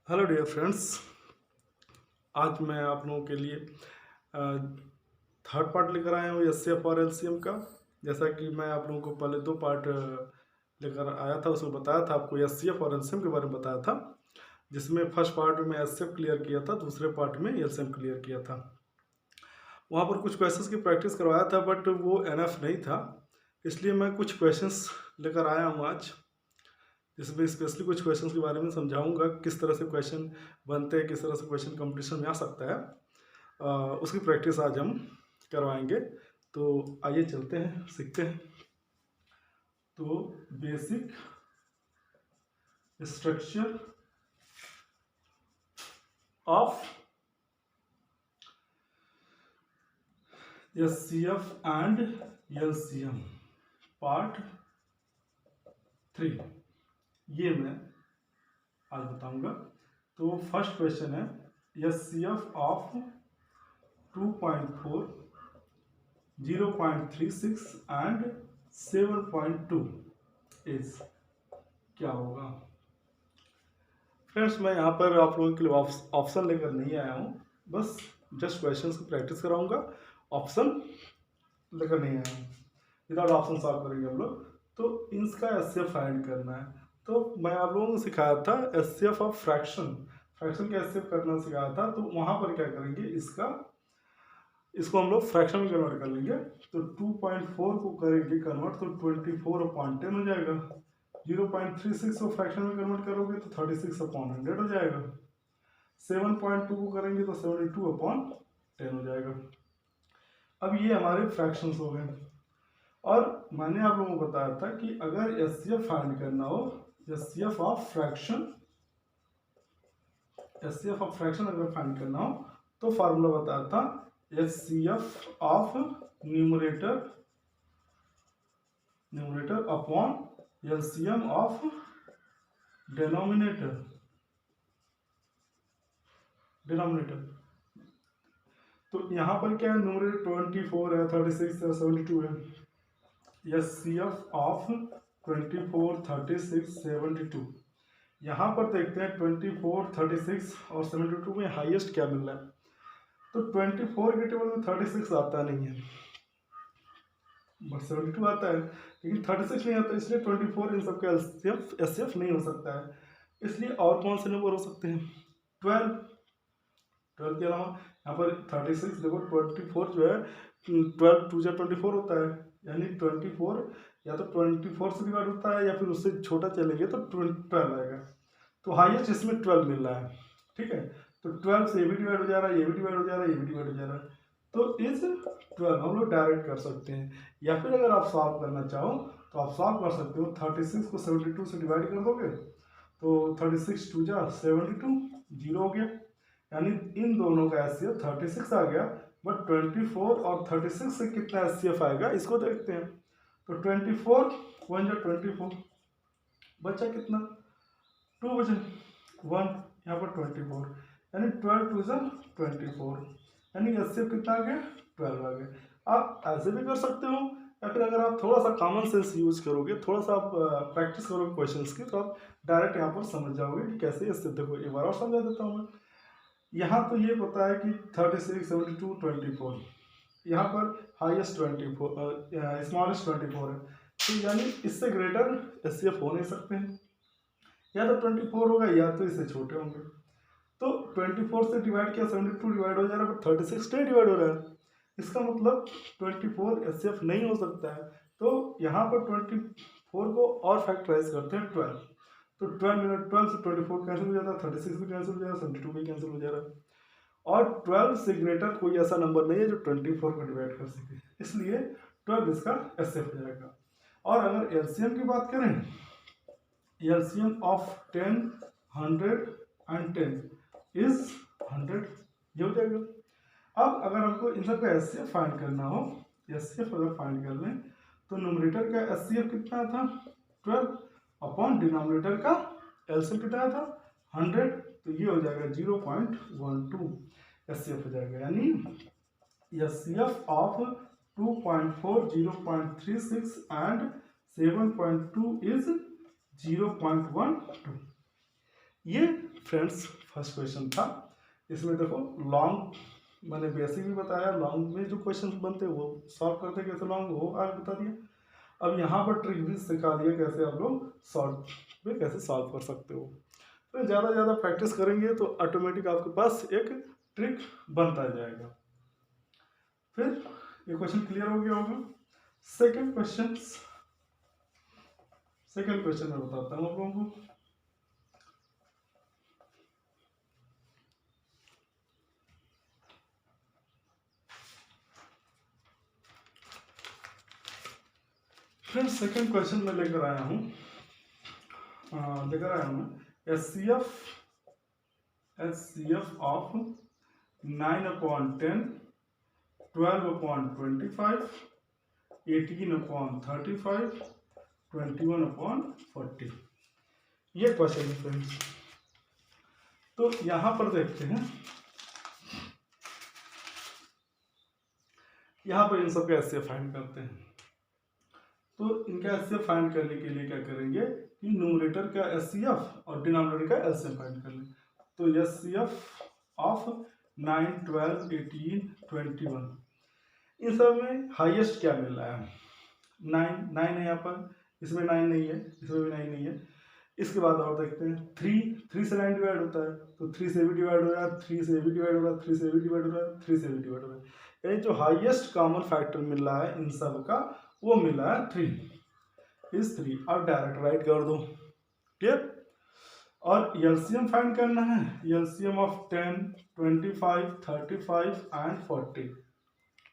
Hello dear friends. आज मैं आप लोगों के लिए थर्ड पार्ट लेकर आया हूँ एस सी एफ और एल सी एम का। जैसा कि मैं आप लोगों को पहले दो पार्ट लेकर आया था, उसमें बताया था आपको एस सी एफ और एल सी एम के बारे में बताया था, जिसमें फर्स्ट पार्ट में एस सी एफ क्लियर किया था, दूसरे पार्ट में एल सी एम क्लियर किया था। वहाँ पर कुछ क्वेश्चंस की प्रैक्टिस करवाया था बट वो एनफ नहीं था, इसलिए मैं कुछ क्वेश्चंस लेकर आया हूँ आज, जिसमें स्पेशली कुछ क्वेश्चन के बारे में समझाऊंगा, किस तरह से क्वेश्चन बनते हैं, किस तरह से क्वेश्चन कंपटीशन में आ सकता है। उसकी प्रैक्टिस आज हम करवाएंगे। तो आइए चलते हैं, सीखते हैं। तो basic structure of S C F and L C M part 3 ये मैं आज बताऊंगा। तो फर्स्ट क्वेश्चन है S C F of 2.4, 0.36 and 7.2 is क्या होगा। फ्रेंड्स, मैं यहाँ पर आप लोगों के लिए ऑप्शन लेकर नहीं आया हूँ, बस जस्ट क्वेश्चंस की प्रैक्टिस कराऊंगा। ऑप्शन लेकर नहीं आया हूँ, विदाउट ऑप्शन सॉल्व करेंगे हम लोग। तो इसका एस सी एफ फाइंड करना है। तो मैं आप लोगों को सिखाया था S C F of fraction, fraction का एस सी एफ करना सिखाया था। तो वहाँ पर क्या करेंगे, इसको हम लोग फ्रैक्शन में कन्वर्ट कर लेंगे। तो 2.4 को करेंगे कन्वर्ट तो 24/10 हो जाएगा। 0.36 को फ्रैक्शन में कन्वर्ट करोगे तो 36/100 हो जाएगा। 7.2 को करेंगे तो 72/10 हो जाएगा। अब ये हमारे फ्रैक्शंस हो गए। और मैंने आप लोगों को बताया था कि अगर एस सी एफ फाइंड करना हो, S C F of fraction, S C F of fraction अगर फाइंड करना हो तो फार्मूला बताया था H C F of numerator upon LCM of denominator. तो यहाँ पर क्या है, न्यूमरेटर 24 है, 36 है, 72 है। H C F of 24, 36, 72। यहाँ पर देखते हैं 24, 36 और 72 में हाईएस्ट क्या मिल रहा है। तो 24 के टेबल में 36 आता नहीं है, बट 72 आता है, लेकिन 36 नहीं आता, इसलिए 24 इन सबका एस सी एफ नहीं हो सकता है। इसलिए और कौन से नंबर हो सकते हैं, 12। 12 के अलावा यहाँ पर 36 देखो, 24 जो है 12 2 जा 24 होता है, यानी 24 या तो 24 से डिवाइड होता है या फिर उससे छोटा चलेंगे तो 12 आएगा। तो हाईएस्ट इसमें 12 मिल रहा है, ठीक है। तो 12 से ये भी डिवाइड हो जा रहा है, ये भी डिवाइड हो जा रहा है, ये भी डिवाइड हो जा रहा है। तो इस 12 हम लोग डायरेक्ट कर सकते हैं, या फिर अगर आप सॉल्व करना चाहो तो आप सॉल्व कर सकते हो। 36 को 72 से डिवाइड कर दोगे तो 36 2 जा 72, 0 हो गया। यानी इन दोनों का एस सी एफ 36 आ गया, बट 24 और 36 से कितना एस सी एफ आएगा इसको देखते हैं। तो 24 1 जा 24, बचा कितना 2 बचे 1, यहाँ पर 24, यानी 12 2 जा 24, यानी एस सी एफ कितना आ गया 12 आ गया। आप ऐसे भी कर सकते हो, या फिर अगर आप थोड़ा सा कॉमन सेंस यूज करोगे, थोड़ा सा आप प्रैक्टिस करोगे क्वेश्चंस की, तो आप डायरेक्ट यहाँ पर समझ जाओगे कि कैसे इससे। देखो एक बार और समझा देता हूँ मैं। यहाँ तो ये पता है कि 36, 72, 24, यहाँ पर हाईएस्ट 24, स्मॉलेस्ट 24 है, तो यानी इससे ग्रेटर एस सी एफ हो नहीं सकते हैं। या तो 24 होगा या तो इससे छोटे होंगे। तो 24 से डिवाइड किया 72 डिवाइड हो जा रहा है, बट 36 नहीं डिवाइड हो रहा है, इसका मतलब 24 एस सी एफ नहीं हो सकता है। तो यहाँ पर 24 को और फैक्टराइज करते हैं 12। तो 12 से 24 कैंसिल हो जाता है, 36 भी कैंसिल हो जाएगा, 72 भी कैंसिल हो जा रहा है। और 12 से ग्रेटर कोई ऐसा नंबर नहीं है जो 24 को डिवाइड कर सके, इसलिए 12 इसका एस हो जाएगा। और अगर एलसीएम की बात करें, एलसीएम ऑफ 10, 100 एंड 10 इज 100, ये हो जाएगा। अब अगर हमको इन सब का एस फाइंड करना हो, एस अगर फाइंड कर लें तो न्यूमरेटर का एस कितना था 12, अपॉन डिनोमिनेटर का एलसीएम कितना था 100, तो ये हो जाएगा 0.12 एस हो जाएगा। यानी एस ऑफ 2.4, 0.36 एंड 7.2 इज 0.12। ये फ्रेंड्स फर्स्ट क्वेश्चन था। इसमें देखो लॉन्ग मैंने बेसिक भी बताया, लॉन्ग में जो क्वेश्चन बनते हैं वो सॉल्व करते कैसे लॉन्ग वो आज बता दिया। अब यहाँ पर ट्रिक भी सिखा दिया कैसे आप लोग शॉर्ट में कैसे सॉल्व कर सकते हो। तो ज़्यादा प्रैक्टिस करेंगे तो ऑटोमेटिक आपके पास एक ट्रिक बनता जाएगा। फिर ये क्वेश्चन क्लियर हो गया होगा। सेकंड क्वेश्चन मैं बताता हूँ आप लोगों को। फ्रेंड्स सेकंड क्वेश्चन मैं लेकर आया हूँ HCF ऑफ 9/10, 12/25, 18/35, 21/40। ये क्वेश्चन है फ्रेंड्स। तो यहाँ पर देखते हैं, यहाँ पर इन सब का HCF फाइंड करते हैं। तो इनका HCF फाइंड करने के लिए क्या करेंगे कि न्यूमरेटर का HCF और डिनोमिनेटर का LCM फाइंड कर लें। तो HCF ऑफ 9, 12, 18, 21 इन सब में हाईएस्ट क्या मिल रहा है? 9 है यहाँ पर, इसमें 9 नहीं है, इसमें भी 9 नहीं है। इसके बाद और देखते हैं 3 से 9 डिवाइड होता है, तो 3 से भी डिवाइड हो रहा है, 3 से भी डिवाइड हो रहा है, 3 से भी डिवाइड हो रहा है, 3 से भी डिवाइड हो रहा है। यानी जो हाईएस्ट कॉमन फैक्टर मिल रहा है इन सब का वो मिल रहा है 3 इस 3। अब डायरेक्ट राइट कर दो, क्लियर। और एलसीएम फाइंड करना है, एलसीएम ऑफ 10, 25, 35 एंड 40।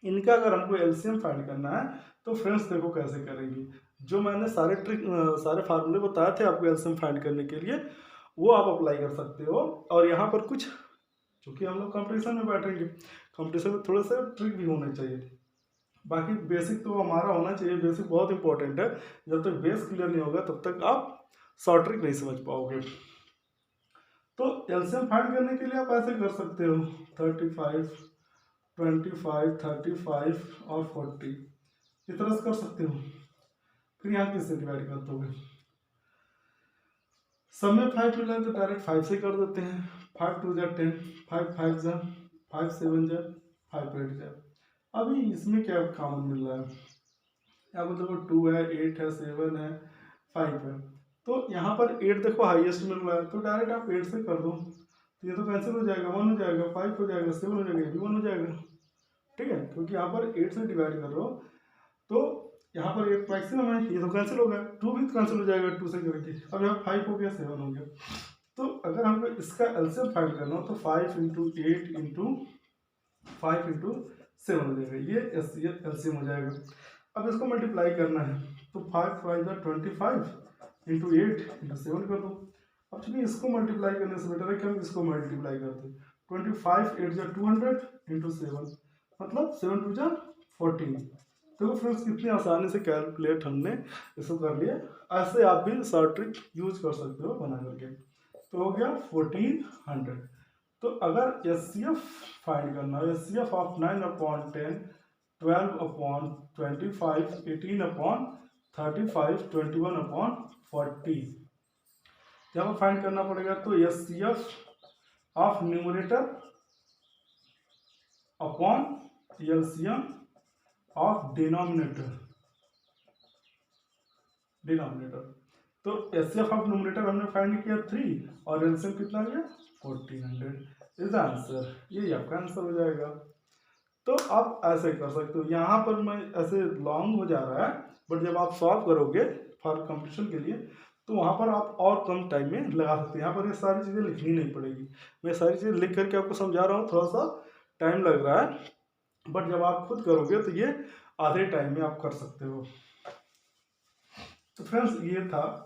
इनका अगर हमको एलसीएम फाइंड करना है तो फ्रेंड्स देखो कैसे करेंगे। जो मैंने सारे फार्मूले बताए थे आपको एलसीएम फाइंड करने के लिए, वो आप अप्लाई कर सकते हो। और यहाँ पर कुछ, चूँकि हम लोग कंपटीशन में बैठेंगे, कंपटीशन में थोड़ा सा ट्रिक भी होना चाहिए। बाकी बेसिक तो हमारा होना चाहिए, बेसिक बहुत इंपॉर्टेंट है। जब तक बेस क्लियर नहीं होगा तब तक आप शॉर्ट ट्रिक नहीं समझ पाओगे। तो एलसीएम फाइंड करने के लिए आप ऐसे कर सकते हो 35, 25, 35 और 40 इस तरह से कर सकते हो। फिर यहाँ किससे डिवाइड कर दोगे? सब में 5 मिला है तो डायरेक्ट 5 से कर देते हैं। 5 2 जा 10, 5 5 जा 5 7 जा 5 8 जा। अभी इसमें क्या कॉमन मिल रहा है? यहाँ पर देखो 2 है, 8 है, 7 है, 5 है। तो यहाँ पर 8 देखो हाईएस्ट मिल रहा है, तो डायरेक्ट आप 8 से कर दो। तो ये तो कैंसिल हो जाएगा, 1 हो जाएगा, 5 हो जाएगा, 7 हो जाएगा, ये भी 1 हो जाएगा। ठीक है, क्योंकि यहाँ पर 8 से डिवाइड कर रहे हो तो यहाँ पर एक मैक्सिमम है, ये तो कैंसिल हो गया, 2 भी कैंसिल हो जाएगा 2 से करके। अब यहाँ 5 हो गया, 7 हो गया। तो अगर हमको इसका एलसीएम फाइंड करना हो तो 5 × 8 × 5 × 7 हो जाएगा, ये एलसीएम हो जाएगा। अब इसको मल्टीप्लाई करना है तो 5 5 जा 25 × 8 × 7 कर दो। अब चलिए इसको मल्टीप्लाई करने से बेटर है कि हम इसको मल्टीप्लाई करते हैं। 25 8 जा 200 × 7 मतलब 7 2 जा 14। तो फ्रेंड्स कितनी आसानी से कैलकुलेट हमने इसको कर लिया। ऐसे आप भी शॉर्ट ट्रिक यूज कर सकते हो बना करके। तो हो गया 1400। तो अगर एचसीएफ फाइंड करना है, एचसीएफ ऑफ 9/10, 12/25, 18/35, 21/40 जब फाइंड करना पड़ेगा तो HCF of numerator upon LCM of denominator. तो एचसीएफ ऑफ न्यूमरेटर हमने फाइंड किया 3 और एलसीएम कितना गया 1400 इज आंसर। ये आपका आंसर हो जाएगा। तो आप ऐसे कर सकते हो। यहाँ पर मैं ऐसे लॉन्ग हो जा रहा है, बट जब आप सॉल्व करोगे फॉर कंपटीशन के लिए तो वहाँ पर आप और कम टाइम में लगा सकते हैं। यहाँ पर ये सारी चीज़ें लिखनी नहीं पड़ेगी, मैं सारी चीज़ें लिख करके आपको समझा रहा हूँ, थोड़ा सा टाइम लग रहा है, बट जब आप खुद करोगे तो ये आधे टाइम में आप कर सकते हो। तो फ्रेंड्स ये था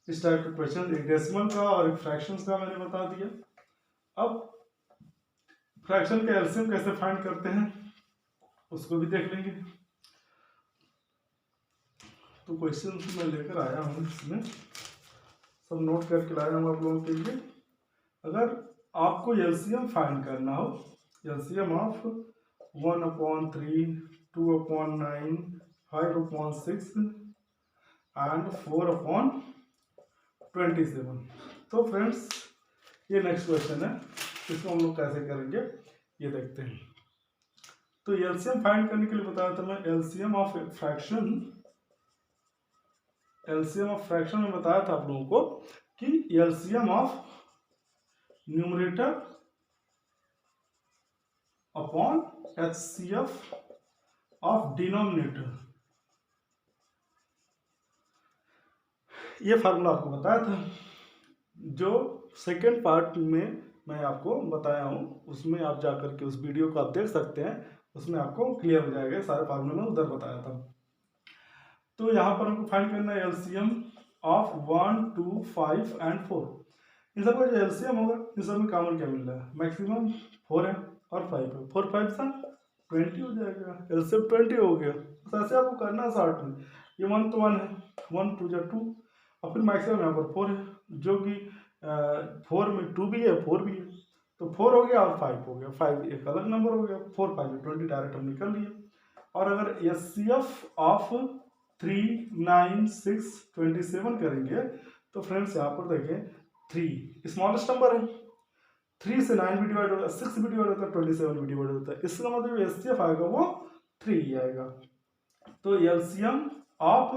इस टाइप के क्वेश्चन, एक डेसिमल का और एक फ्रैक्शंस का मैंने बता दिया। अब फ्रैक्शन का एलसीएम कैसे फाइंड करते हैं उसको भी देख लेंगे। तो क्वेश्चन मैं लेकर आया हूँ, इसमें सब नोट करके लाया हूँ आप लोगों के लिए। अगर आपको एलसीएम फाइंड करना हो, एलसीएम ऑफ 1/3, 2/9, 5/6 एंड 4/27, तो फ्रेंड्स ये नेक्स्ट क्वेश्चन है, इसको हम लोग कैसे करेंगे ये देखते हैं। तो एलसीएम फाइंड करने के लिए बताया था मैं, एलसीएम ऑफ फ्रैक्शन में बताया था आप लोगों को कि LCM of numerator upon HCF of denominator, ये फार्मूला आपको बताया था। जो सेकेंड पार्ट में मैं आपको बताया हूँ उसमें आप जाकर के उस वीडियो को आप देख सकते हैं, उसमें आपको क्लियर हो जाएगा, सारे फार्मूले में उधर बताया था। तो यहाँ पर हमको फाइंड करना है एलसीएम ऑफ 1, 2, 5 एंड 4। इन सबका जो एलसीएम होगा इन सब में कॉमन क्या मिल रहा है, मैक्सिमम 4 है और 5 है, 4 5 सा 20 हो जाएगा, एलसीएम 20 हो गया। तो ऐसे आपको करना है शॉर्ट में, ये 1 तो 1 है, 1 2 जा 2 और फिर मैक्सिमम यहाँ पर 4 है, जो कि 4 में 2 भी है 4 भी है, तो 4 हो गया और 5 हो गया, 5 एक अलग नंबर हो गया, 4 5 20 डायरेक्ट हम निकल लिए। और अगर एचसीएफ ऑफ 3, 9, 6, 27 करेंगे तो फ्रेंड्स यहाँ पर देखें 3 स्मॉलेस्ट नंबर है, 3 से 9 भी डिवाइड होता है, 6 भी डिवाइड होता है, 27 भी डिवाइड होता है, इसका मतलब जो एचसीएफ आएगा वो 3 ही आएगा। तो एलसीएम ऑफ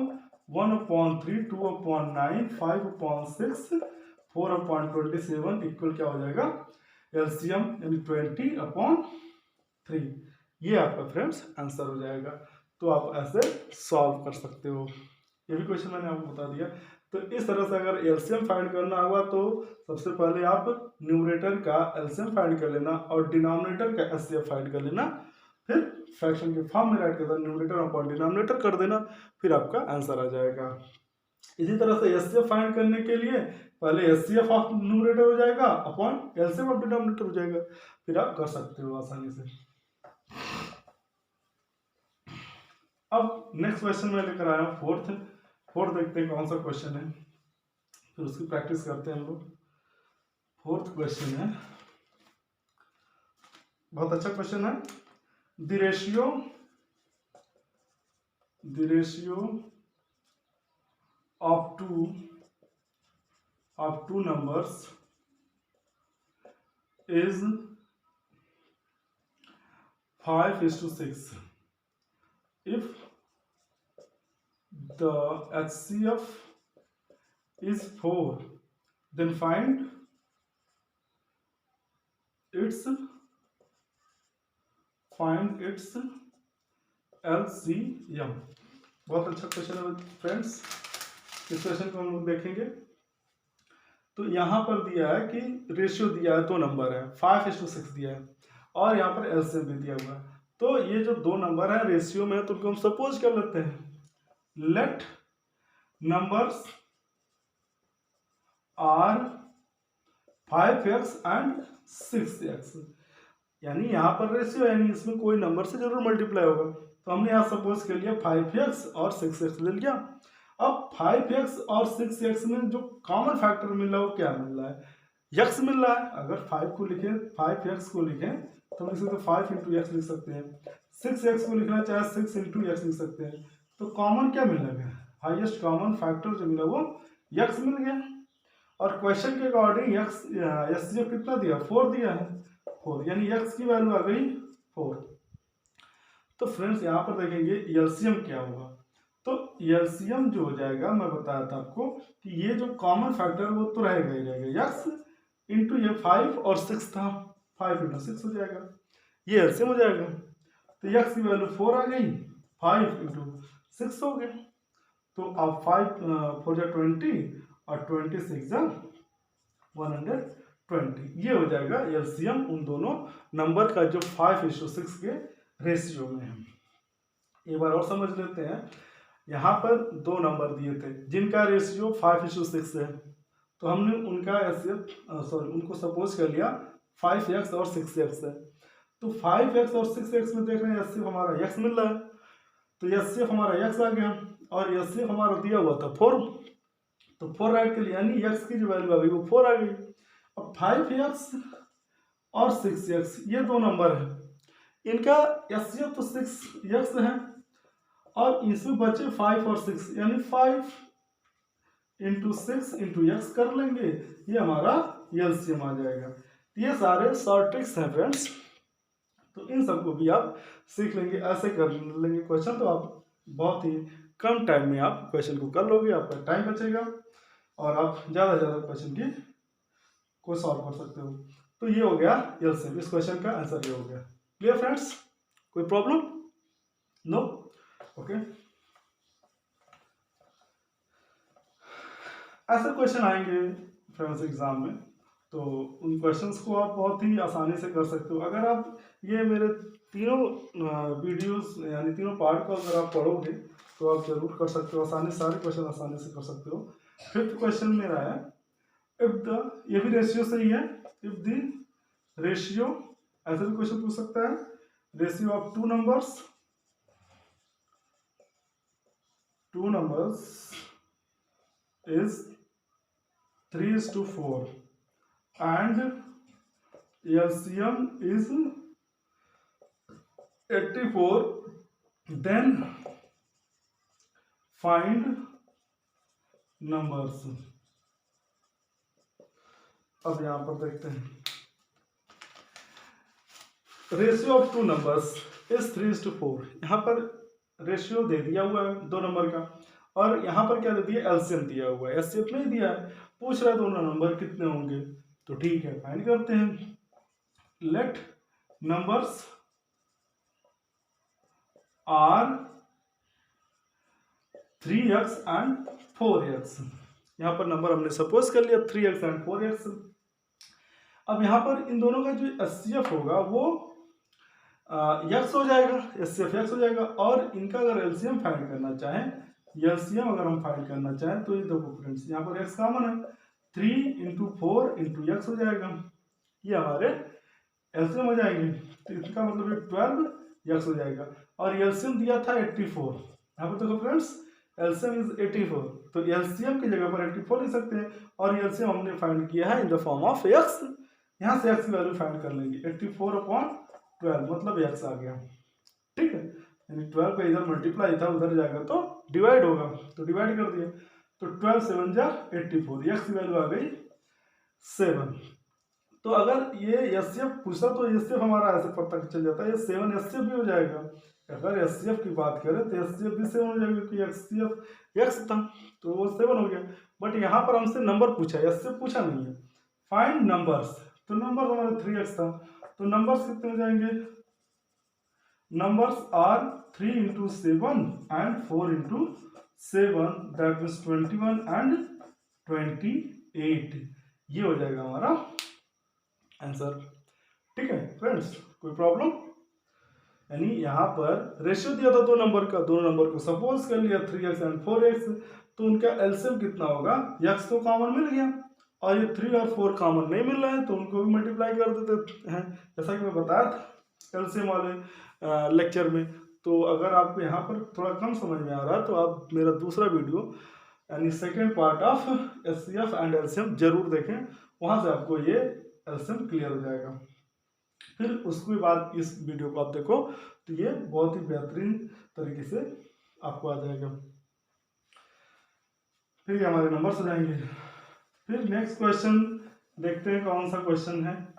1/3, 2/9, 5/6, 4/27 इक्वल क्या हो जाएगा, एलसीएम यानी 20/3। ये आपका फ्रेंड्स आंसर हो जाएगा। तो आप ऐसे सॉल्व कर सकते हो, ये भी क्वेश्चन मैंने आपको बता दिया। तो इस तरह से अगर एलसीएम फाइंड करना होगा तो सबसे पहले आप न्यूमरेटर का एलसीएम फाइंड कर लेना और डिनोमिनेटर का एचसीएफ फाइंड कर लेना, फिर फ्रैक्शन के फॉर्म में राइट कर देना, न्यूमरेटर अपॉन डिनोमिनेटर कर देना, फिर आपका आंसर आ जाएगा। इसी तरह से एचसीएफ फाइंड करने के लिए पहले एचसीएफ ऑफ न्यूमरेटर हो जाएगा अपॉन एलसीएम ऑफ डिनोमिनेटर हो जाएगा, फिर आप कर सकते हो आसानी से। अब नेक्स्ट क्वेश्चन में लेकर आया हूँ फोर्थ देखते हैं कौन सा क्वेश्चन है, फिर उसकी प्रैक्टिस करते हैं हम लोग। फोर्थ क्वेश्चन है, बहुत अच्छा क्वेश्चन है। The ratio of two numbers is 5:6. If the HCF is 4, then find its LCM। बहुत अच्छा क्वेश्चन है फ्रेंड्स, इस क्वेश्चन को हम लोग देखेंगे। तो यहाँ पर दिया है कि रेशियो दिया है, दो नंबर है, 5:6 दिया है और यहाँ पर एलसीएम भी दिया हुआ है। तो ये जो दो नंबर है रेशियो में, तो उनको हम सपोज कर लेते हैं, let numbers are 5x and 6x, यानी यहाँ पर रेशियो यानी इसमें कोई नंबर से जरूर मल्टीप्लाई होगा। तो हमने यहाँ सपोज कर लिया 5x और 6x ले लिया। अब 5x और 6x में जो कॉमन फैक्टर मिल रहा है वो क्या मिल रहा है, x मिल रहा है। अगर 5 को लिखें, 5x को लिखें तो हम लिख सकते हैं 5 × x लिख सकते हैं, 6x को लिखना चाहे 6 × x लिख सकते हैं। तो कॉमन क्या मिल रहा है, हाईएस्ट कॉमन फैक्टर जो मिला वो x मिल गया। और क्वेश्चन के अकॉर्डिंग एचसीएफ कितना दिया, 4 दिया है, 4 यानी x की वैल्यू आ गई 4। तो फ्रेंड्स यहाँ पर देखेंगे एलसीएम क्या होगा। तो एलसीएम जो हो जाएगा, मैं बताया था आपको कि ये जो कॉमन फैक्टर वो तो रहेगा ही रहेगा, x इंटू ये 5 और 6 था, 5 × 6 हो जाएगा, ये एलसीएम हो जाएगा। तो x की वैल्यू 4 आ गई, 5 × 6 हो गया। तो अब 5 4 × 20 और 26 × 120, ये हो जाएगा एलसीएम उन दोनों नंबर का जो 5:6 के रेशियो में है। एक बार और समझ लेते हैं, यहाँ पर दो नंबर दिए थे जिनका रेशियो 5:6 है, तो हमने उनका उनको सपोज कर लिया 5x और 6x है। तो 5x और 6x में देख रहे हैं एचसीएफ हमारा x मिल रहा है, तो एचसीएफ हमारा x आ गया और एचसीएफ हमारा दिया हुआ था 4, तो 4 राइट के लिए यानी x की जो वैल्यू आ गई वो 4 आ गई। अब 5x और 6x ये दो नंबर है, इनका एचसीएफ तो 6x है और इसमें बचे 5 और 6 यानी 5 इंटू 6 इंटू एक्स कर लेंगे, ये हमारा एलसीएम आ जाएगा। तो ये सारे शॉर्ट ट्रिक्स हैं फ्रेंड्स, तो इन सबको भी आप सीख लेंगे, ऐसे कर लेंगे क्वेश्चन तो आप बहुत ही कम टाइम में आप क्वेश्चन को कर लोगे, आपका टाइम बचेगा और आप ज़्यादा से ज़्यादा क्वेश्चन की को सॉल्व कर सकते हो। तो ये हो गया एलसीएम, इस क्वेश्चन का आंसर ये हो गया। क्लियर फ्रेंड्स, कोई प्रॉब्लम? नो? ओके। ऐसे क्वेश्चन आएंगे फ्रेंड्स एग्जाम में, तो उन क्वेश्चंस को आप बहुत ही आसानी से कर सकते हो। अगर आप ये मेरे तीनों वीडियोस यानी तीनों पार्ट को अगर आप पढ़ोगे तो आप जरूर कर सकते हो आसानी, सारे क्वेश्चन आसानी से कर सकते हो। फिफ्थ क्वेश्चन मेरा है, इफ द, ये भी रेशियो सही है, इफ द रेशियो, ऐसा भी क्वेश्चन पूछ सकता है, ratio of two numbers is 3:4 and LCM is 84, then find numbers। अब यहां पर देखते हैं, ratio of two numbers is 3:4। यहाँ पर रेशियो दे दिया हुआ है दो नंबर का, और यहाँ पर क्या दे दिया, एलसीएम दिया हुआ है, एचसीएफ नहीं दिया है, पूछ रहा है दोनों नंबर कितने होंगे। तो ठीक है, फाइंड करते हैं। Let numbers are 3x and 4x। यहाँ पर नंबर हमने सपोज कर लिया 3x एंड 4x। अब यहाँ पर इन दोनों का जो एचसीएफ होगा वो एक्स हो जाएगा, एचसीएफ एक्स हो जाएगा, और इनका अगर एलसीएम फाइंड करना चाहें, एलसीएम अगर हम फाइंड करना चाहें तो ये देखो फ्रेंड्स, यहाँ पर एक्स कॉमन है, 3 इंटू 4 इंटू एक्स हो जाएगा, ये हमारे एलसीएम हो जाएंगे। तो इसका मतलब ये 12 एक्स हो जाएगा, और एलसीएम दिया था 84। यहाँ पर देखो फ्रेंड्स, एलसीएम इज 84, तो एलसीएम की जगह पर 84 लिख सकते हैं, और एलसीएम हमने फाइंड किया है in the form of x. यहाँ से एक्स की वैल्यू फाइंड कर लेंगे, 84/12 मतलब एक्स आ गया। ठीक है, यानी 12 का इधर मल्टीप्लाई था, उधर जाएगा तो डिवाइड होगा, तो डिवाइड कर दिया, तो 12 7 जा 84, एक्स की वैल्यू आ गई 7। तो अगर ये एचसीएफ पूछा तो एचसीएफ हमारा ऐसे पता चल जाता है, ये 7 एचसीएफ भी हो जाएगा। अगर एचसीएफ की बात करें तो एचसीएफ भी 7 हो जाएगा, क्योंकि एचसीएफ एक्स था तो वो 7 हो गया। बट यहाँ पर हमसे नंबर पूछा है, एचसीएफ पूछा नहीं है। फाइंड नंबर्स, तो नंबर हमारा 3x था, तो नंबर्स कितने हो जाएंगे, numbers are 3 into 7 and 4 into 7, that means 21 and 28, ये हो जाएगा हमारा आंसर। ठीक है फ्रेंड्स, कोई प्रॉब्लम? यानी यहाँ पर रेशियो दिया था दो नंबर का, दोनों नंबर को सपोज कर लिया 3x एंड 4x, तो उनका एलसीएम कितना होगा, x तो कॉमन मिल गया, और ये 3 और 4 कॉमन नहीं मिल रहा है, तो उनको भी मल्टीप्लाई कर देते हैं, जैसा कि मैं बताया था एलसीएम वाले लेक्चर में। तो अगर आपको यहाँ पर थोड़ा कम समझ में आ रहा है तो आप मेरा दूसरा वीडियो यानी second part of HCF and LCM जरूर देखें, वहाँ से आपको ये एलसीएम क्लियर हो जाएगा। फिर उसके बाद इस वीडियो को आप देखो तो ये बहुत ही बेहतरीन तरीके से आपको आ जाएगा। फिर ये हमारे नंबर्स हो जाएंगे। फिर नेक्स्ट क्वेश्चन देखते हैं कौन सा क्वेश्चन है।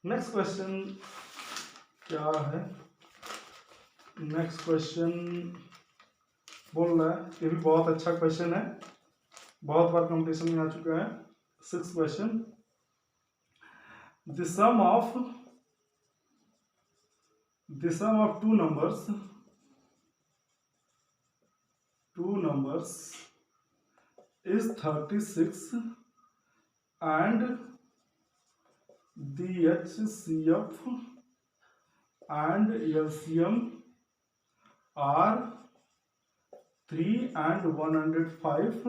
नेक्स्ट क्वेश्चन क्या है, नेक्स्ट क्वेश्चन बोल रहा है, ये भी बहुत अच्छा क्वेश्चन है, बहुत बार कंपटीशन में आ चुका है। 6th question, the sum of two numbers is 36 and the HCF and LCM are 3 and 105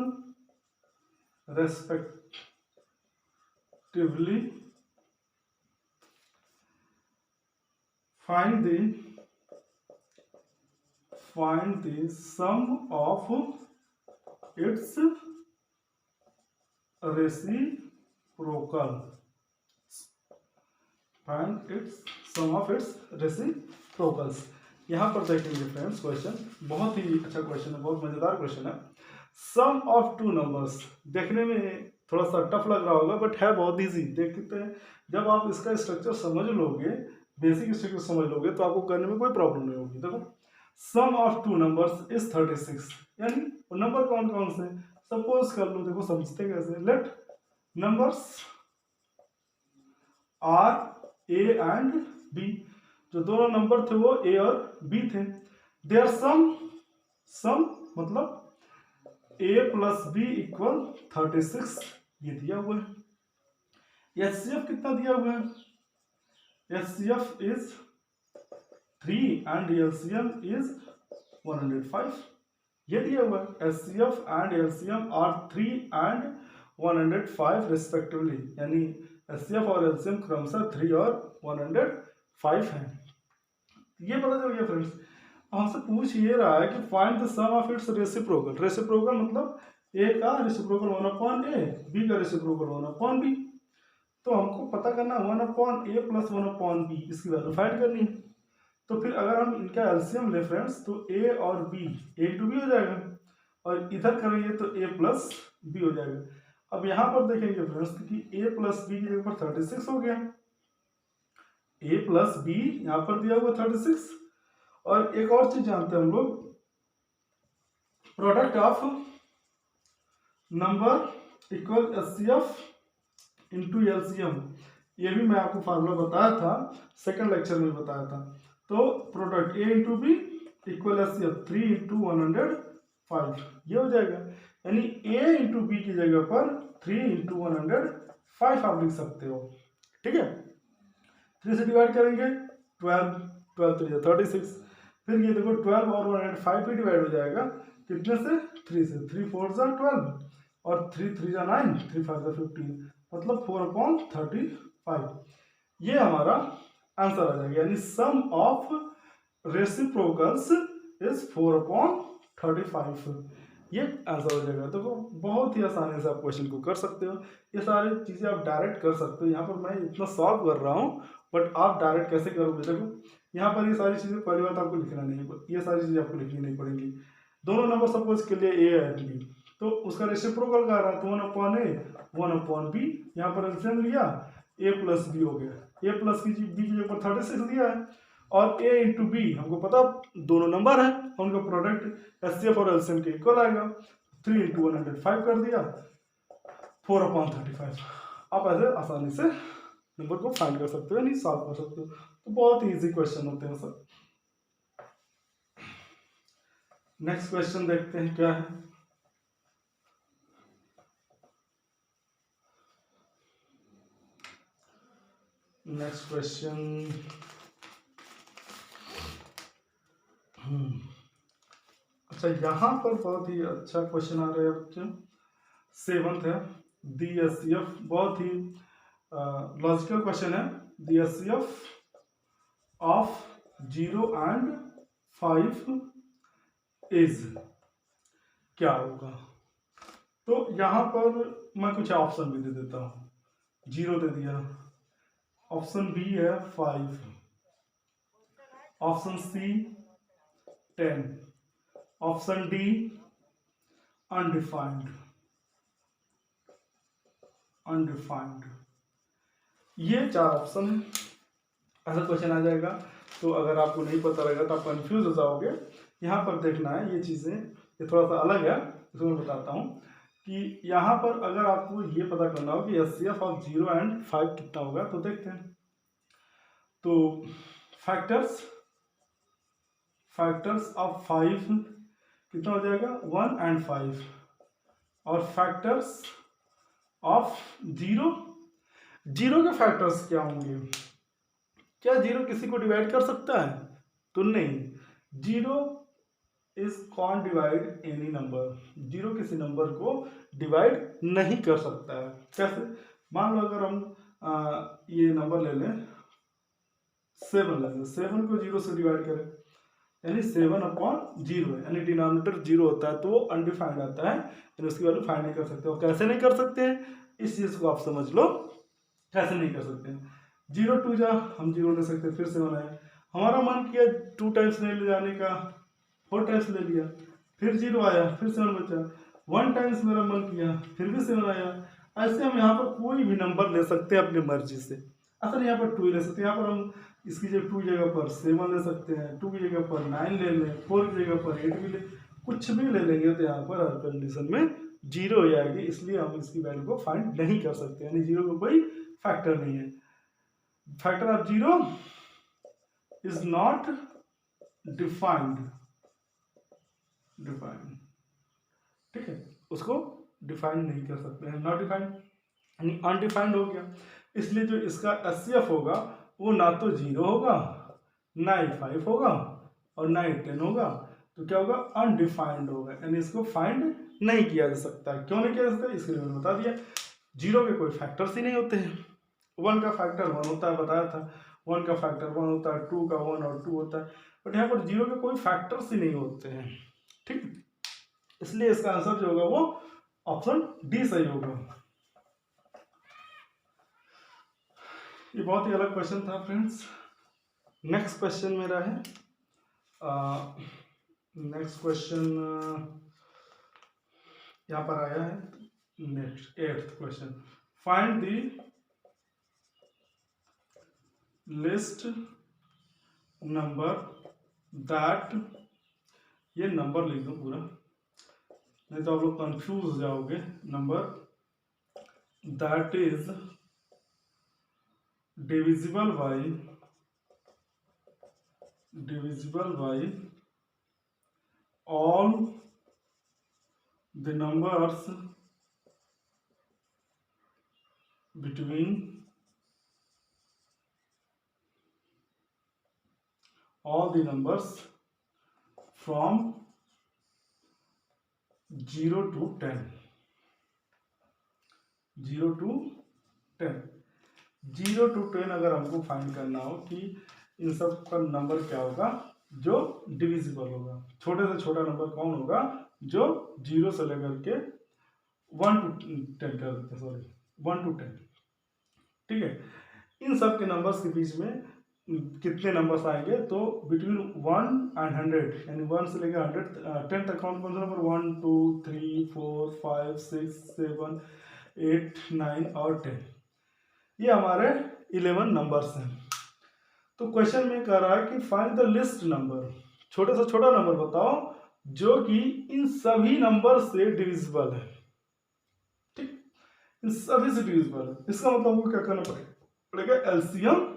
respectively. Find the sum of its reciprocal. Find its sum of its reciprocals. यहाँ पर देखेंगे फ्रेंड्स क्वेश्चन, बहुत ही अच्छा question है, बहुत मजेदार question है। सम of two numbers, देखने में थोड़ा सा टफ लग रहा होगा बट है बहुत इजी। देखते हैं जब आप इसका स्ट्रक्चर समझ लोगे, बेसिक स्ट्रक्चर समझ लोगे तो आपको करने में कोई प्रॉब्लम नहीं होगी। देखो सम ऑफ टू नंबर्स इज 36, यानी नंबर कौन कौन से, सपोज कर लो, देखो समझते कैसे, let numbers are A and B, जो दोनों नंबर थे वो ए और बी थे। देयर सम मतलब a प्लस बी इक्वल 36, ये दिया हुआ है। एचसीएफ कितना दिया हुआ है, HCF is 3 and LCM is 105, ये दिया हुआ है। HCF and LCM are 3 and 105 respectively, यानी एचसीएफ और एलसीएम क्रमशः 3 और 105 है। ये पता चल गया फ्रेंड्स। हमसे पूछ ये रहा है कि find the sum of its reciprocal. Reciprocal मतलब ए का रेसिप्रोकल 1/a, बी का रेसिप्रोकल 1/b। तो हमको पता करना 1/a प्लस 1/b, इसकी वैल्यू फाइंड करनी है। तो फिर अगर हम इनका एलसीएम ले फ्रेंड्स तो a और b a टू b हो जाएगा, और इधर करेंगे तो a प्लस b हो जाएगा। अब यहाँ पर देखेंगे फ्रेंड्स कि a प्लस b की जगह पर 36 हो गया, a प्लस b यहाँ पर दिया हुआ 36। और एक और चीज जानते हैं हम लोग, product of number equal HCF into LCM, ये भी मैं आपको फार्मूला बताया था, सेकंड लेक्चर में बताया था। तो product A into B equal HCF 3 into 105, ये हो जाएगा। यानी ए इंटू बी की जगह पर 3 इंटू 105 आप लिख सकते हो, ठीक है। 3 से डिवाइड करेंगे 12, 12 तो 36, फिर ये देखो 12 और 105 भी डिवाइड हो जाएगा कितने से, 3 से। 3 4 जा 12 और 3 3 जा 9, 3 5 जा 15, मतलब 4/35। ये हमारा आंसर आ जाएगा, यानी सम ऑफ रेसिप्रोकल्स इज 4/35, ये आंसर हो जाएगा। देखो बहुत ही आसानी से आप क्वेश्चन को कर सकते हो, ये सारी चीज़ें आप डायरेक्ट कर सकते हो। यहाँ पर मैं इतना सॉल्व कर रहा हूँ बट आप डायरेक्ट कैसे करोगे, देखो यहाँ पर ये सारी चीज़ें, पहली बात आपको लिखना नहीं है, ये सारी चीज़ें आपको लिखनी नहीं पड़ेंगी। दोनों नंबर सपोज के लिए ए एंड बी, तो उसका रेसिप्रोकल क्या रहा है, तो 1/a 1/b, यहाँ पर एलसीएम लिया, a प्लस बी हो गया, a प्लस बी की जगह पर 36 दिया है, और a इंटू बी हमको पता दोनों नंबर है, उनका प्रोडक्ट एचसीएफ और एलसीएम के इक्वल आएगा, 3 इंटू 105 कर दिया, 4/35। आप ऐसे आसानी से नंबर को फाइंड कर सकते हो, यानी सॉल्व कर सकते हो। तो बहुत ही इजी क्वेश्चन होते हैं सर। नेक्स्ट क्वेश्चन देखते हैं क्या है। नेक्स्ट क्वेश्चन, अच्छा यहाँ पर बहुत ही अच्छा क्वेश्चन आ रहा है बच्चों, 7th है। दी एचसीएफ, बहुत ही लॉजिकल क्वेश्चन है। दी एचसीएफ ऑफ 0 and 5 इज, क्या होगा। तो यहाँ पर मैं कुछ ऑप्शन भी दे देता हूँ। 0 दे दिया, ऑप्शन बी है 5, option C 10, option D undefined, ये 4 ऑप्शन है। ऐसा क्वेश्चन आ जाएगा, तो अगर आपको नहीं पता रहेगा तो आप कंफ्यूज हो जाओगे। यहाँ पर देखना है ये चीज़ें, ये थोड़ा सा अलग है, इसको मैं बताता हूँ कि यहाँ पर अगर आपको ये पता करना हो कि एचसीएफ ऑफ 0 and 5 कितना होगा, तो देखते हैं। तो फैक्टर्स ऑफ 5 कितना हो जाएगा, 1 and 5, और फैक्टर्स ऑफ 0 के फैक्टर्स क्या होंगे। क्या 0 किसी को डिवाइड कर सकता है, तो नहीं, 0 is can't divide any number, 0 किसी नंबर को डिवाइड नहीं कर सकता है। कैसे, मान लो अगर हम ये नंबर ले लें 7 ले लें, 7 को 0 से डिवाइड करें, यानी 7/0 है, यानी डिनोमिनेटर 0 होता है तो वो अनडिफाइंड आता है, यानी उसकी वैल्यू फाइंड नहीं कर सकते हो। कैसे नहीं कर सकते हैं, इस चीज़ को आप समझ लो, कैसे नहीं कर सकते हैं। 0 2 जा हम 0 ले सकते हैं, फिर 7 है, हमारा मन किया 2 टाइम्स नहीं ले जाने का, 4 टाइम्स ले लिया, फिर 0 आया, फिर 7 बचा, 1 टाइम्स मेरा मन किया, फिर भी 7 आया। ऐसे हम यहाँ पर कोई भी नंबर ले सकते हैं अपनी मर्जी से। असल यहाँ पर 2 ही ले सकते हैं, यहाँ पर हम इसकी जगह 2 की जगह पर 7 ले सकते हैं, 2 की जगह पर 9 ले लें, 4 की जगह पर 8 भी ले, कुछ भी ले लेंगे तो यहाँ पर हर कंडीशन में 0 हो जाएगी। इसलिए हम इसकी वैल्यू को फाइंड नहीं कर सकते, यानी 0 का कोई फैक्टर नहीं है। Factor of 0 is not defined, ठीक है, उसको डिफाइन नहीं कर सकते हैं। नॉट डिफाइंड यानी अनडिफाइंड हो गया। इसलिए जो इसका एचसीएफ होगा वो ना तो 0 होगा, ना ही 5 होगा और ना ही 10 होगा, तो क्या होगा, अनडिफाइंड होगा, यानी इसको फाइंड नहीं किया जा सकता। क्यों नहीं किया जा सकता, इसके लिए मैंने बता दिया, 0 के कोई फैक्टर्स ही नहीं होते हैं। 1 का फैक्टर 1 होता है, बताया था, 1 का फैक्टर 1 होता है, 2 का 1 और 2 होता है, बट यहाँ पर 0 के कोई फैक्टर्स ही नहीं होते हैं, ठीक। इसलिए इसका आंसर जो होगा वो ऑप्शन डी सही होगा। ये बहुत ही अलग क्वेश्चन था फ्रेंड्स। नेक्स्ट क्वेश्चन मेरा है, नेक्स्ट क्वेश्चन यहाँ पर आया है, next 8th question, find the list number that, ये नंबर लिख दो पूरा, नहीं तो आप लोग कंफ्यूज हो जाओगे। Number that is divisible by all the numbers between all the numbers from 0 to 10, 0 to 10, 0 to 10 अगर हमको फाइंड करना हो कि इन सब का नंबर क्या होगा जो डिविजिबल होगा, छोटे से छोटा नंबर कौन होगा जो 0 से लेकर के 1 to 10 कर देते हैं, सॉरी 1 to 10, ठीक है। इन सब के नंबर्स के बीच में कितने नंबर्स आएंगे, तो बिटवीन 1 and 100, यानी 1 से लेकर 10 तक कौन कौन सा नंबर, 1 2 3 4 5 6 7 8 9 और 10, ये हमारे 11 नंबर्स हैं। तो क्वेश्चन में कह रहा है कि फाइंड द लिस्ट नंबर, छोटे से छोटा नंबर बताओ जो कि इन सभी नंबर से डिविजिबल है, ठीक, इन सभी से डिविजिबल है। इसका मतलब हमको क्या करना पड़ेगा, एलसीएम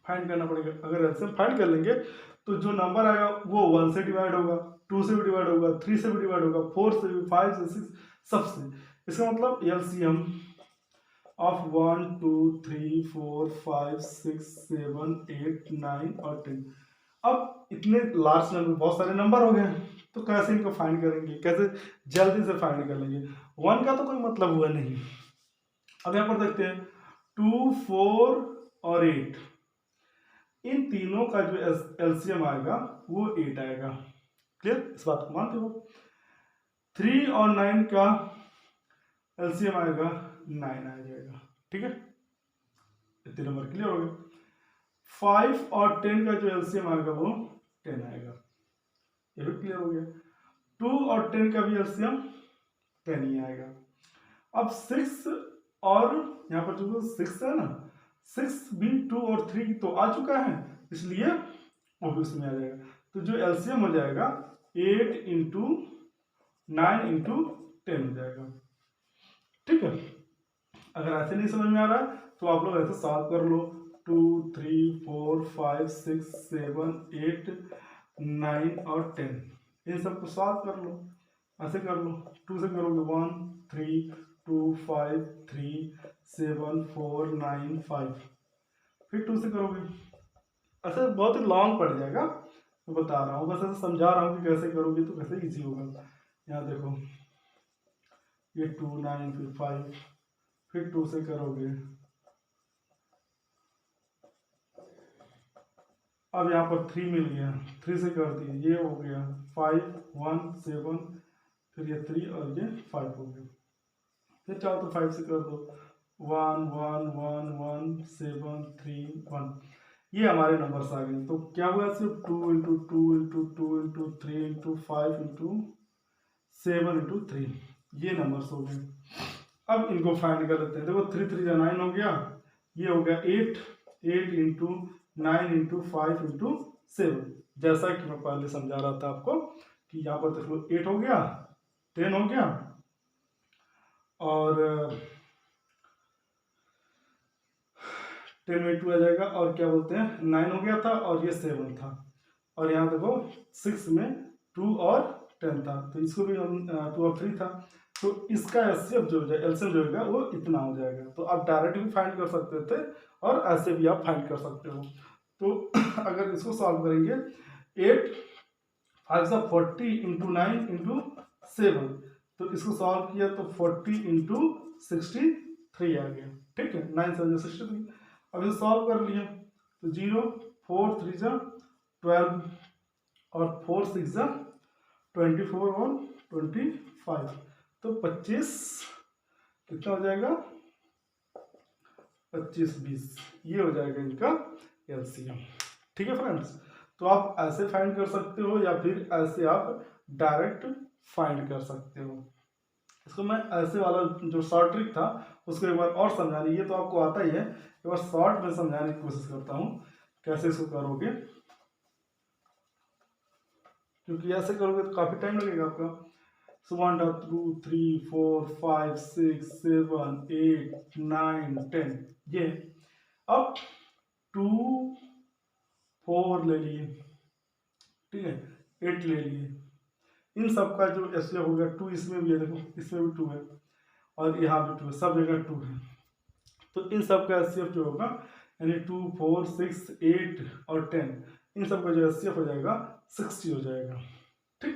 फाइंड करना पड़ेगा। अगर एलसीएम फाइंड कर लेंगे तो जो नंबर आएगा वो 1 से डिवाइड होगा, 2 से भी डिवाइड होगा, 3 से भी डिवाइड होगा, 4 से भी, 5 से, 6 सबसे। इसका मतलब एलसीएम ऑफ 1 2 3 4 5 6 7 8 9 और 10। अब इतने लार्ज नंबर, बहुत सारे नंबर हो गए, तो कैसे इनको फाइंड करेंगे, कैसे जल्दी से फाइंड कर लेंगे। 1 का तो कोई मतलब हुआ नहीं। अब यहाँ पर देखते हैं 2 4 और 8, इन तीनों का जो एलसीएम आएगा वो 8 आएगा। क्लियर, इस बात को मानते हो। 3 और 9 का एलसीएम आएगा 9 आ जाएगा, ठीक है, इतने नंबर क्लियर हो गए। 5 और 10 का जो एलसीएम आएगा वो 10 आएगा, ये भी क्लियर हो गया। 2 और 10 का भी एलसीएम 10 ही आएगा। अब 6 और यहाँ पर जो 6 है ना, 6 भी 2 और 3 तो आ चुका है, इसलिए वो भी उसमें आ जाएगा। तो जो एलसीएम हो जाएगा 8 इंटू 9 इंटू 10 हो जाएगा, ठीक है। अगर ऐसे नहीं समझ में आ रहा है तो आप लोग ऐसे सॉल्व कर लो, 2 3 4 5 6 7 8 9 और 10, इन सबको सॉल्व कर लो, ऐसे कर लो। 2 से करोगे 1 3 2 5 3 7 4 9 5, फिर 2 से करोगे, ऐसे बहुत ही लॉन्ग पड़ जाएगा, मैं बता रहा हूँ, बस ऐसे समझा रहा हूँ कि कैसे करोगे तो कैसे इजी होगा। यहाँ देखो ये 2 9 फिर 5, फिर 2 से करोगे, अब यहाँ पर 3 मिल गया, 3 से कर दिए, ये हो गया 5 1 7, फिर ये 3 और ये 5 हो गया। फिर चाहो तो 5 से कर दो, 1 1 1 1 7 3 1, ये हमारे नंबर्स आ गए। तो क्या हुआ सिर्फ 2 into 2 into 2 into 3 into 5 into 7 into 3, ये नंबर्स हो गए। अब इनको फाइंड कर लेते हैं। देखो 3 3 जा 9 हो गया, ये हो गया 8, 8 इंटू 9 इंटू 5 इंटू 7, जैसा कि मैं पहले समझा रहा था आपको कि यहाँ पर देख लो 8 हो गया, 10 हो गया, और 10 में 2 आ जाएगा, और क्या बोलते हैं 9 हो गया था, और ये 7 था, और यहाँ देखो 6 में 2 और 10 था, तो इसको भी हम 2 और 3 था, तो इसका एचसीएफ जो हो जाएगा, एलसीएम जो होगा वो इतना हो जाएगा। तो आप डायरेक्ट भी फाइंड कर सकते थे और ऐसे भी आप फाइंड कर सकते हो। तो अगर इसको सॉल्व करेंगे 8 5 सा 40 इंटू 9 इंटू 7, तो इसको सॉल्व किया तो 40 इंटू 63 आ गया। ठीक है, 9 7 63। अब इसे सॉल्व कर लिया तो 0 4 3 जा 12 और 4 6 जा 24 और 25, तो 25 कितना हो जाएगा, 25 20, ये हो जाएगा इनका एलसीएम। ठीक है फ्रेंड्स, तो आप ऐसे फाइंड कर सकते हो या फिर ऐसे आप डायरेक्ट फाइंड कर सकते हो। इसको मैं ऐसे वाला जो शॉर्ट ट्रिक था उसको एक बार और समझाने, ये तो आपको आता ही है, एक बार शॉर्ट में समझाने की कोशिश करता हूँ कैसे इसको करोगे, क्योंकि ऐसे करोगे तो काफ़ी टाइम लगेगा आपका। सो 1 2 3 4 5 6 7 8 9 10, ये अब 2 4 ले लिए, ठीक है, 8 ले लिए, इन सब का जो एचसीएफ हो गया 2, इसमें भी है देखो, इसमें भी 2 है और यहाँ भी 2 है, सब जगह 2 है, तो इन सब का एचसीएफ जो होगा यानी 2 4 6 8 और 10, इन सब का जो एचसीएफ हो जाएगा 60 हो जाएगा। ठीक,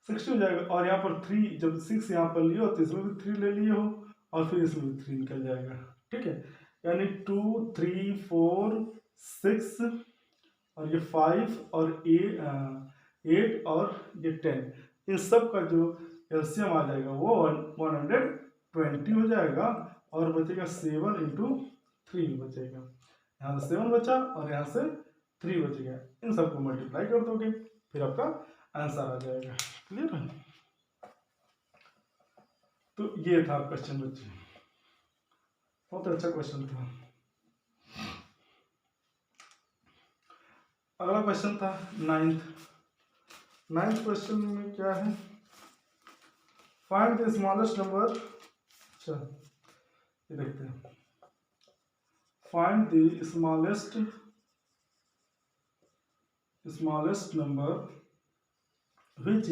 60 हो जाएगा, और यहाँ पर 3, जब 6 यहाँ पर लिए हो तो इसमें भी 3 ले लिए हो और फिर इसमें भी 3 निकल जाएगा। ठीक है, यानी 2 3 4 6 और ये 5 और 8 और ये 10, इन सब का जो एलसीएम आ जाएगा वो 120 हो जाएगा, और बचेगा 7 इंटू 3 बचेगा, यहाँ से 7 बचा और यहाँ से 3 बचेगा, इन सबको मल्टीप्लाई कर दोगे फिर आपका आंसर आ जाएगा। क्लियर है? तो ये था क्वेश्चन बच्चे, बहुत अच्छा क्वेश्चन था। अगला क्वेश्चन था नाइन्थ क्वेश्चन में क्या है, फाइंड द स्मॉलेस्ट नंबर। अच्छा ये देखते हैं, find the smallest number which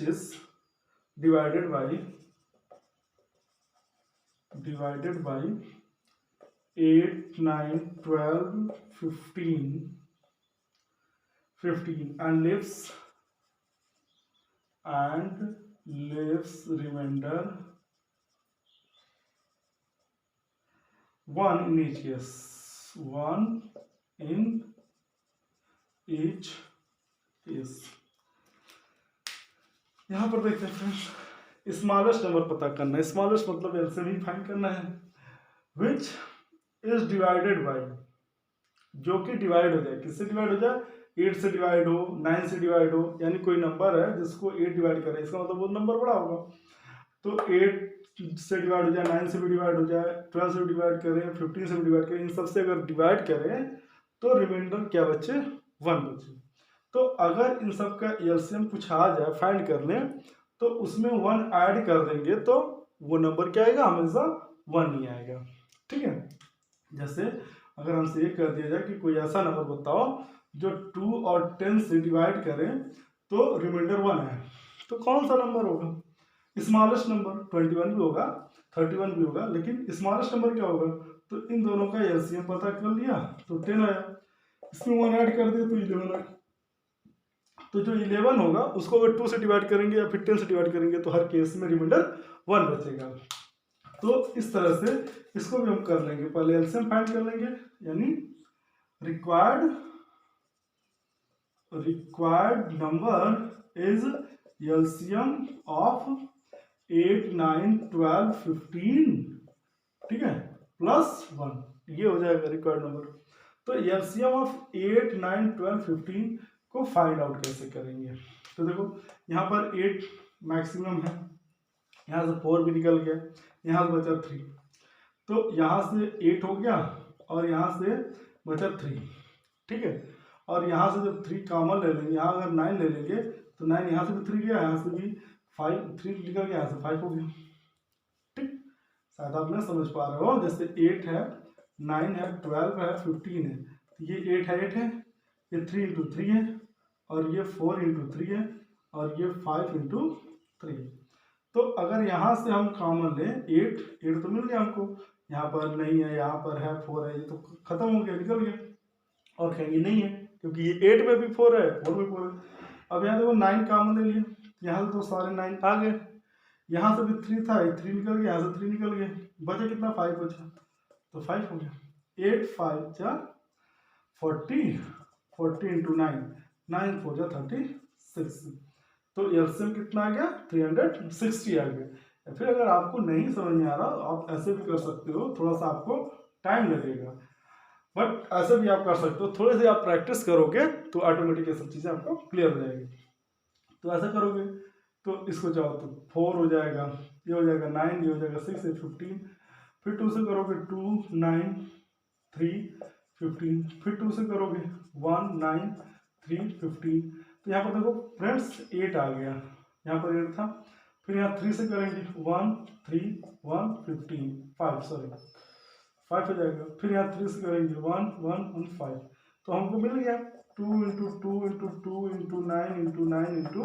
is divided by 8 9 12 15 and leaves remainder 1 in each case, 1 in each case। यहाँ पर देखते हैं फ्रेंड्स, स्मॉलेस्ट नंबर पता करना है, स्मॉलेस्ट मतलब एलसीएम ही फाइंड करना है, विच इज डिवाइडेड बाय, जो कि डिवाइड हो जाए, किससे डिवाइड हो जाए, 8 से डिवाइड हो, 9 से डिवाइड हो, यानी कोई नंबर है जिसको 8 डिवाइड करे, इसका मतलब वो नंबर बड़ा होगा, तो 8 से डिवाइड हो जाए, 9 से भी डिवाइड हो जाए, 12 से भी डिवाइड करें, 15 से भी डिवाइड करें, इन सबसे अगर डिवाइड करें तो रिमाइंडर क्या बचे, 1 बचे। तो अगर इन सब का एलसीएम कुछ आ जाए, फाइंड कर लें, तो उसमें 1 ऐड कर देंगे तो वो नंबर क्या आएगा, हमेशा 1 ही आएगा। ठीक है, जैसे अगर हमसे ये कह दिया जाए कि कोई ऐसा नंबर बताओ जो 2 और 10 से डिवाइड करें तो रिमाइंडर 1 है, तो कौन सा नंबर होगा, स्मॉलेस्ट नंबर 21 भी होगा, 31 भी होगा, लेकिन स्मॉलेस्ट नंबर क्या होगा, तो इन दोनों का एलसीएम पता कर लिया तो 10 आया, इसमें 1 ऐड कर दिया तो 11 आया, तो जो 11 होगा उसको अगर 2 से डिवाइड करेंगे या फिर 10 से डिवाइड करेंगे तो हर केस में रिमाइंडर 1 बचेगा। तो इस तरह से इसको भी हम कर लेंगे, पहले एलसीएम फाइंड कर लेंगे, यानी required number is LCM of 8 9 12 15, ठीक है, प्लस 1, ये हो जाएगा रिक्वायर्ड नंबर। तो एलसीएम ऑफ 8, 9, 12, 15 को फाइंड आउट कैसे करेंगे? तो देखो यहाँ पर 8 मैक्सिमम है, यहाँ से 4 भी निकल गया, यहाँ से बचा 3, तो यहाँ से 8 हो गया और यहाँ से बचा 3, ठीक है। और यहाँ से जब 3 कॉमन ले लेंगे, यहाँ अगर 9 ले लेंगे तो 9 यहाँ से भी 3 गया, यहाँ से भी 3 निकल गया, यहाँ से 5 हो गया, ठीक। शायद आप नहीं समझ पा रहे हो, जैसे 8 है, 9 है, 12 है, 15 है, तो ये 8 है, 8 है, ये 3 इंटू 3 है, और ये 4 इंटू 3 है, और ये 5 इंटू 3। तो अगर यहाँ से हम कॉमन लें 8 तो मिल गया हमको, यहाँ पर नहीं है, यहाँ पर है 4 है, ये तो खत्म हो गया, निकल गया। और कहेंगे नहीं है क्योंकि ये 8 में भी 4 है, 4 में 4 है। अब यहाँ देखो 9 कॉमन ले लिया, यहाँ से तो सारे 9 आ गए, यहाँ से भी 3 था, 3 निकल गया, यहाँ से 3 निकल गया, बचे कितना 5 बचा, तो 5 हो गया। 8 5 जा 40, 40 इंटू 9, 9 4 जा 36, तो एलसीएम कितना आ गया 360 आ गया। फिर अगर आपको नहीं समझ में आ रहा आप ऐसे भी कर सकते हो, थोड़ा सा आपको टाइम लगेगा बट ऐसे भी आप कर सकते हो, थोड़े से आप प्रैक्टिस करोगे तो ऑटोमेटिक ये सब चीज़ें आपको क्लियर हो जाएगी। तो ऐसा करोगे तो इसको जाओ तो 4 हो जाएगा, ये हो जाएगा 9, ये हो जाएगा 6, ये 15, फिर 2 से करोगे 2 9 3 15, फिर 2 से करोगे 1 9 3 15। तो यहाँ पर देखो फ्रेंड्स 8 आ गया, यहाँ पर 8 था, फिर यहाँ 3 से करेंगे 1 3 1 15 5 सॉरी 5 हो जाएगा, फिर यहाँ 3 से करेंगे 1 1 1 5, तो हमको मिल गया 2 into 2 into 2 into 9 into 9 into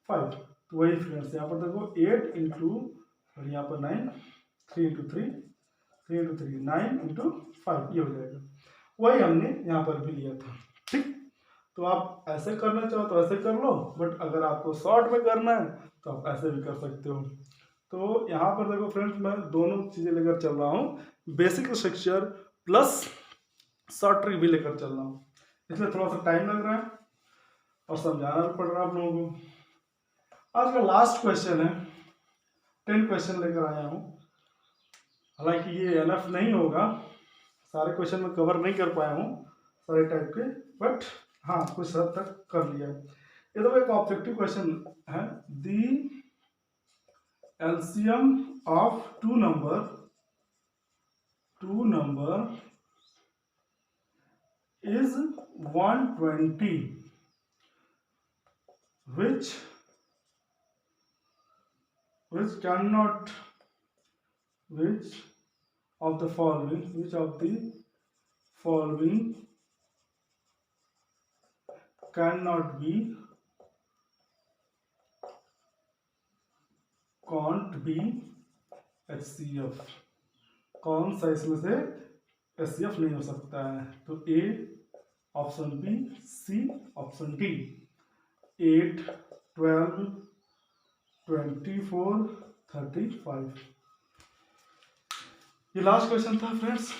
5। तो वही फ्रेंड्स यहाँ पर देखो 8 इंटू और यहाँ पर 9, 3 इंटू 3 3 इंटू 3 9 इंटू 5, ये हो जाएगा। वही हमने यहाँ पर भी लिया था, ठीक। तो आप ऐसे करना चाहो तो ऐसे कर लो, बट अगर आपको शॉर्ट में करना है तो आप ऐसे भी कर सकते हो। तो यहाँ पर देखो फ्रेंड्स मैं दोनों चीज़ें लेकर चल रहा हूँ, basic structure plus short trick भी लेकर चल रहा हूँ, इसलिए थोड़ा सा टाइम लग रहा है और समझाना भी पड़ रहा है आप लोगों को। आज का लास्ट क्वेश्चन है, 10 क्वेश्चन लेकर आया हूँ, हालांकि ये एनफ नहीं होगा, सारे क्वेश्चन मैं कवर नहीं कर पाया हूँ सारे टाइप के, बट हाँ कुछ हद तक कर लिया। ये तो एक ऑब्जेक्टिव क्वेश्चन है, the LCM of two number is 120 which of the following cannot be HCF। कौन सा इसमें से HCF नहीं हो सकता है? तो A option B, C option D. 8 12 24 35। ये लास्ट क्वेश्चन था फ्रेंड्स।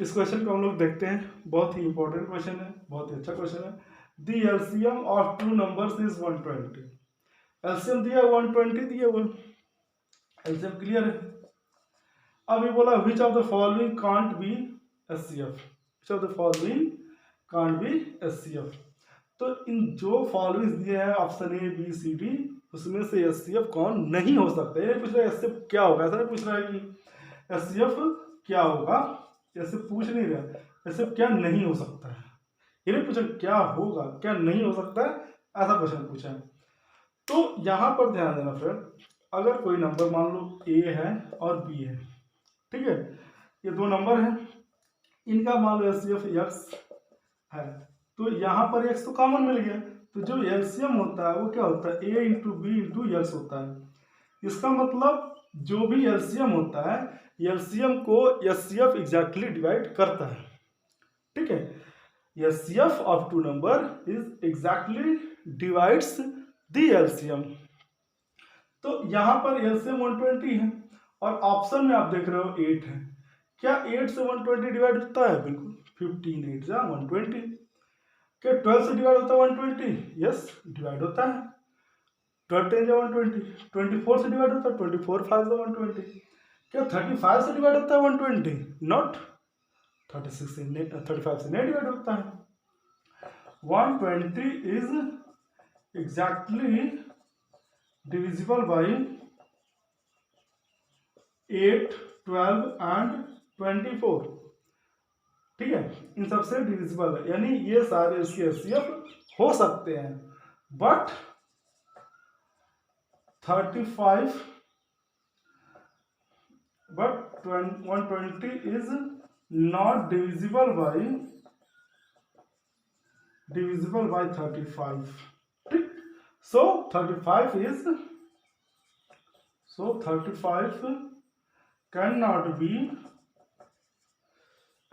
इस क्वेश्चन को हम लोग देखते हैं, बहुत ही इंपॉर्टेंट क्वेश्चन है, बहुत ही अच्छा क्वेश्चन है। The LCM of two numbers is 120। LCM दिया 120 दिया हुआ, एलसीएम क्लियर है। अब ये बोला which of the following can't be HCF, which of the following can't be HCF. तो इन जो फॉलोइंग दिए हैं option A B C D, उसमें से एचसीएफ कौन नहीं हो सकता। ये पूछ रहा है एचसीएफ क्या होगा, ऐसा नहीं पूछ रहा है कि एचसीएफ क्या होगा, ऐसे पूछ नहीं रहा, एचसीएफ क्या नहीं हो सकता है। ये नहीं पूछा क्या होगा क्या नहीं हो सकता है, ऐसा क्वेश्चन पूछा है। तो यहाँ पर ध्यान देना फ्रेंड, अगर कोई नंबर मान लो ए है और बी है, ठीक है, ये दो नंबर है, इनका मान लो एचसीएफ एक्स है, तो यहाँ पर एक्स तो कॉमन मिल गया, तो जो एलसीएम होता है वो क्या होता है, ए इंटू बी इंटू एक्स होता है। इसका मतलब जो भी एलसीएम होता है, एलसीएम को एचसीएफ एग्जैक्टली डिवाइड करता है, ठीक है। HCF of two number is exactly divides the LCM. तो यहाँ पर एलसीएम 120 है और ऑप्शन में आप देख रहे हो 8 है। क्या 8 से 120 डिवाइड होता है? बिल्कुल, 15 8 जा 120। क्या 12 से डिवाइड होता है 120? यस, डिवाइड होता है। 12 10 जा 120। 24 से डिवाइड होता है 24 5 जा 120। क्या 35 से डिवाइड होता है 120? नॉट, 35 से नहीं डिवाइड होता है। 120 is exactly divisible by 8, 12 and 24। ठीक है, इन सबसे डिविजिबल है, यानी ये सारे इसके एचसीएफ हो सकते हैं, but 35 but 120 is not divisible by 35. ठीक, so 35 cannot be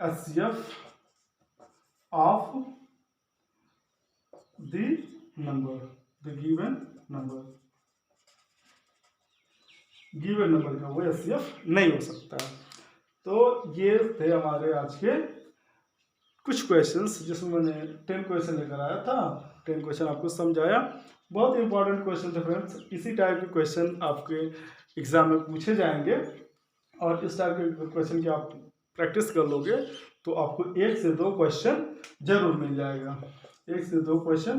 HCF of the given number का वो HCF नहीं हो सकता। तो ये थे हमारे आज के कुछ क्वेश्चंस, जिसमें मैंने 10 क्वेश्चन लेकर आया था। 10 क्वेश्चन आपको समझाया, बहुत इंपॉर्टेंट क्वेश्चन थे फ्रेंड्स। इसी टाइप के क्वेश्चन आपके एग्जाम में पूछे जाएंगे, और इस टाइप के क्वेश्चन की आप प्रैक्टिस कर लोगे तो आपको 1 से 2 क्वेश्चन जरूर मिल जाएगा। 1 से 2 क्वेश्चन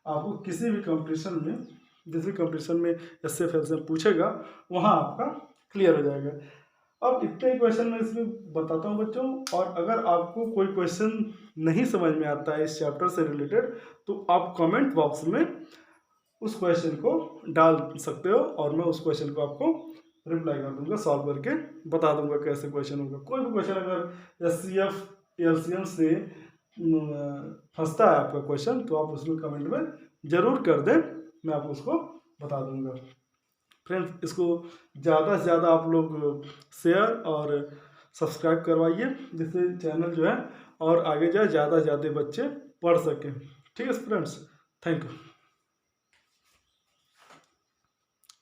आपको किसी भी कंपटीशन में, जिस भी कंपटीशन में एसएफ एग्जाम पूछेगा वहाँ आपका क्लियर हो जाएगा। अब इतने क्वेश्चन मैं इसमें बताता हूँ बच्चों, और अगर आपको कोई क्वेश्चन नहीं समझ में आता है इस चैप्टर से रिलेटेड, तो आप कमेंट बॉक्स में उस क्वेश्चन को डाल सकते हो, और मैं उस क्वेश्चन को आपको रिप्लाई कर दूंगा, सॉल्व करके बता दूंगा कैसे क्वेश्चन होगा। कोई भी क्वेश्चन अगर एचसीएफ एलसीएम से फंसता है आपका क्वेश्चन, तो आप उसमें कमेंट में ज़रूर कर दें, मैं आपको उसको बता दूंगा। फ्रेंड्स, इसको ज़्यादा से ज़्यादा आप लोग शेयर और सब्सक्राइब करवाइए, जिससे चैनल जो है और आगे जाए, ज़्यादा से ज़्यादा बच्चे पढ़ सकें। ठीक है फ्रेंड्स, थैंक यू।